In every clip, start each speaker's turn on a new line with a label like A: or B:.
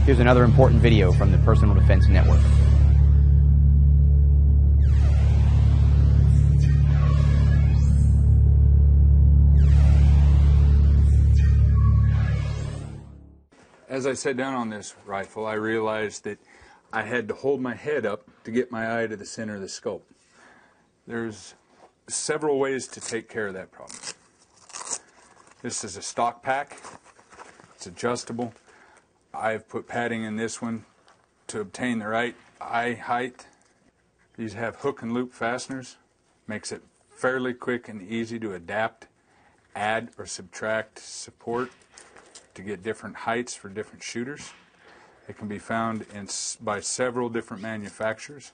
A: Here's another important video from the Personal Defense Network.
B: As I sat down on this rifle, I realized that I had to hold my head up to get my eye to the center of the scope. There's several ways to take care of that problem. This is a stock pack. It's adjustable. I've put padding in this one to obtain the right eye height. These have hook and loop fasteners. Makes it fairly quick and easy to adapt, add or subtract support to get different heights for different shooters. It can be found by several different manufacturers.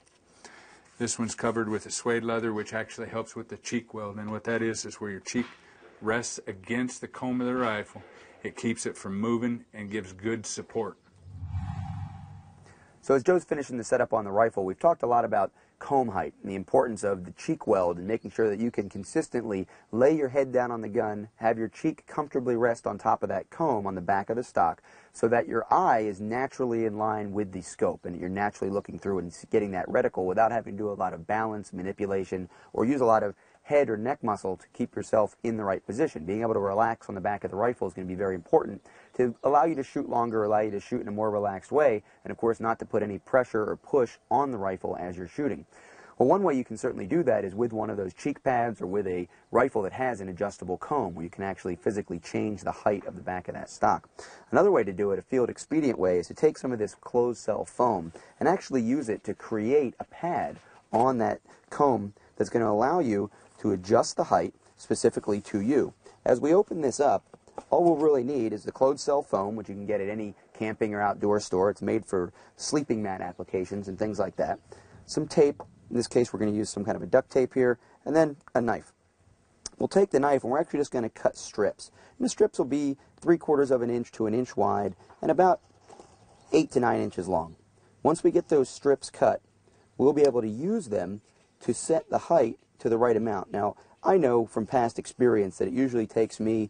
B: This one's covered with a suede leather, which actually helps with the cheek weld. And what that is where your cheek rests against the comb of the rifle. It keeps it from moving and gives good support.
A: So as Joe's finishing the setup on the rifle, we've talked a lot about comb height and the importance of the cheek weld and making sure that you can consistently lay your head down on the gun, have your cheek comfortably rest on top of that comb on the back of the stock so that your eye is naturally in line with the scope and you're naturally looking through and getting that reticle without having to do a lot of balance, manipulation, or use a lot of head or neck muscle to keep yourself in the right position. Being able to relax on the back of the rifle is going to be very important to allow you to shoot longer, allow you to shoot in a more relaxed way, and of course not to put any pressure or push on the rifle as you're shooting. Well, one way you can certainly do that is with one of those cheek pads or with a rifle that has an adjustable comb where you can actually physically change the height of the back of that stock. Another way to do it, a field expedient way, is to take some of this closed cell foam and actually use it to create a pad on that comb that's going to allow you to adjust the height specifically to you. As we open this up, all we'll really need is the closed cell foam, which you can get at any camping or outdoor store. It's made for sleeping mat applications and things like that. Some tape. In this case, we're going to use some kind of a duct tape here, and then a knife. We'll take the knife, and we're actually just going to cut strips. And the strips will be 3/4 of an inch to an inch wide and about 8 to 9 inches long. Once we get those strips cut, we'll be able to use them to set the height to the right amount. Now, I know from past experience that it usually takes me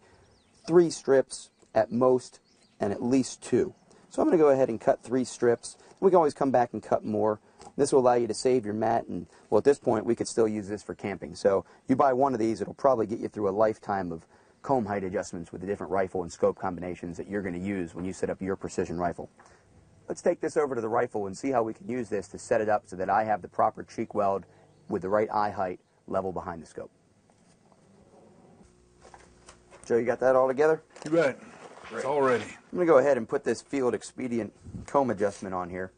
A: 3 strips at most and at least 2. So I'm going to go ahead and cut 3 strips. We can always come back and cut more. This will allow you to save your mat, and well, at this point we could still use this for camping. So you buy one of these, it'll probably get you through a lifetime of comb height adjustments with the different rifle and scope combinations that you're going to use when you set up your precision rifle. Let's take this over to the rifle and see how we can use this to set it up so that I have the proper cheek weld with the right eye height level behind the scope. Joe, you got that all together?
B: You bet. It's all ready.
A: I'm going to go ahead and put this field expedient comb adjustment on here.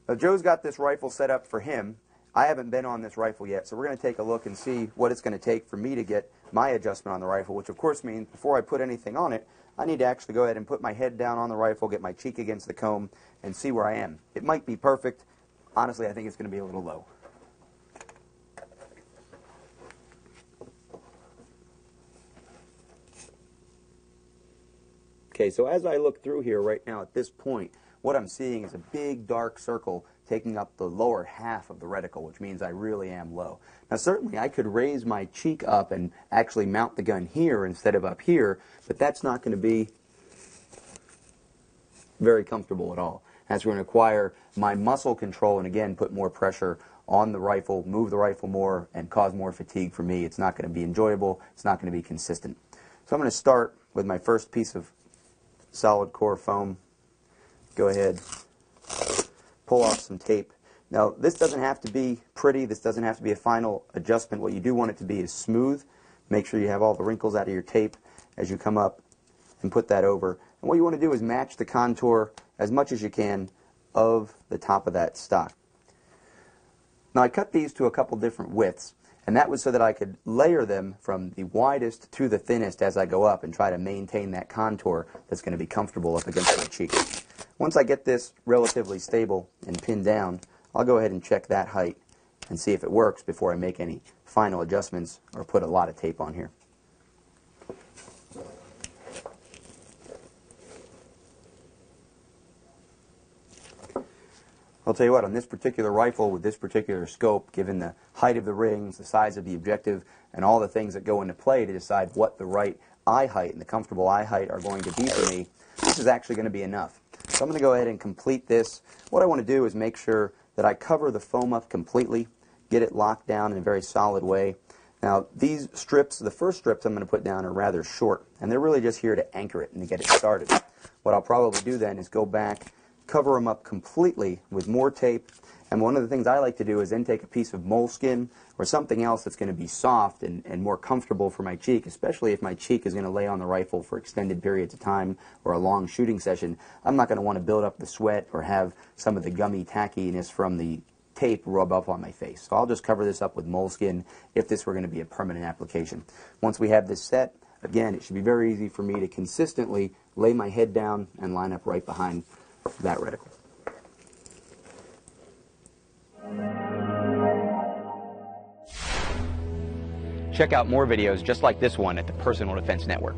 A: Now, Joe's got this rifle set up for him. I haven't been on this rifle yet, so we're going to take a look and see what it's going to take for me to get my adjustment on the rifle, which of course means before I put anything on it, I need to actually go ahead and put my head down on the rifle, get my cheek against the comb, and see where I am. It might be perfect. Honestly, I think it's going to be a little low. Okay, so as I look through here right now at this point, what I'm seeing is a big dark circle taking up the lower half of the reticle, which means I really am low. Now certainly I could raise my cheek up and actually mount the gun here instead of up here, but that's not going to be very comfortable at all. That's going to require my muscle control and again put more pressure on the rifle, move the rifle more, and cause more fatigue for me. It's not going to be enjoyable. It's not going to be consistent. So I'm going to start with my first piece of solid core foam. Go ahead, pull off some tape. Now, this doesn't have to be pretty. This doesn't have to be a final adjustment. What you do want it to be is smooth. Make sure you have all the wrinkles out of your tape as you come up and put that over. And what you want to do is match the contour as much as you can of the top of that stock. Now, I cut these to a couple different widths, and that was so that I could layer them from the widest to the thinnest as I go up and try to maintain that contour that's going to be comfortable up against my cheek. Once I get this relatively stable and pinned down, I'll go ahead and check that height and see if it works before I make any final adjustments or put a lot of tape on here. I'll tell you what, on this particular rifle with this particular scope, given the height of the rings, the size of the objective, and all the things that go into play to decide what the right eye height and the comfortable eye height are going to be for me, this is actually going to be enough. So I'm going to go ahead and complete this. What I want to do is make sure that I cover the foam up completely, get it locked down in a very solid way. Now these strips, the first strips I'm going to put down are rather short, and they're really just here to anchor it and to get it started. What I'll probably do then is go back, cover them up completely with more tape, and one of the things I like to do is then take a piece of moleskin or something else that's going to be soft and more comfortable for my cheek, especially if my cheek is going to lay on the rifle for extended periods of time or a long shooting session. I'm not going to want to build up the sweat or have some of the gummy tackiness from the tape rub up on my face. So I'll just cover this up with moleskin if this were going to be a permanent application. Once we have this set, again, it should be very easy for me to consistently lay my head down and line up right behind that reticle. Check out more videos just like this one at the Personal Defense Network.